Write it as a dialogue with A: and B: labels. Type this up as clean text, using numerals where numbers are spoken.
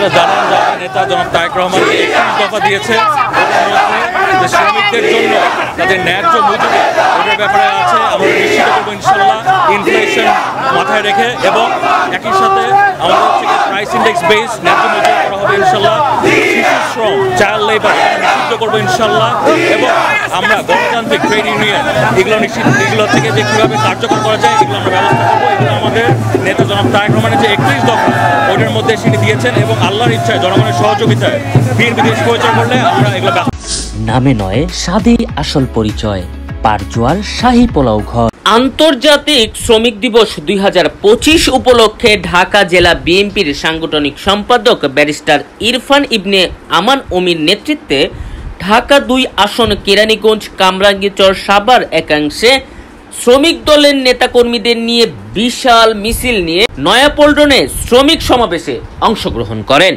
A: আপনারা জানেন যে নেতা জনাব তারেক রহমান 31 দফা দিয়েছে, যে শ্রমিকদের জন্য তাদের ন্যায্য মজুরি ওটার ব্যাপারে আছে। আমরা নিশ্চিত করবো ইনশাল্লাহ ইনফ্লেশন মাথায় রেখে, এবং একই সাথে আমাদের হচ্ছে প্রাইস ইন্ডেক্স বেস ন্যায্য মজুরি করা হবে ইনশাল্লাহ। শিশু শ্রম, চাইল্ড লেবার নিষিদ্ধ করবো ইনশাল্লাহ, এবং আমরা গণতান্ত্রিক ট্রেড ইউনিয়ন এগুলো থেকে যে কীভাবে কার্যকর করা যায় এগুলো আমরা ব্যবস্থা করবো। এগুলো আমাদের নেতা জনাব তারেক রহমানের যে 31 দফা ওইটার মধ্যে তিনি দিয়েছেন, এবং আল্লাহর ইচ্ছায় জনগণের সহযোগিতায় বিএনপি দেশ পরিচয় করলে আমরা এগুলো
B: নামে নয় স্বাদেই আসল পরিচয়। পারজোয়ার শাহী পোলাও ঘর। আন্তর্জাতিক শ্রমিক দিবস 2025 উপলক্ষে ঢাকা জেলা বিএনপির সাংগঠনিক সম্পাদক ব্যারিস্টার ইরফান ইবনে আমান অমির নেতৃত্বে ঢাকা 2 আসন কেরানীগঞ্জ কামরাঙ্গীরচর সাভার একাংশে শ্রমিক দলের নেতাকর্মীদের নিয়ে বিশাল মিছিল নিয়ে নয়াপল্টনে শ্রমিক সমাবেশে অংশগ্রহণ করেন।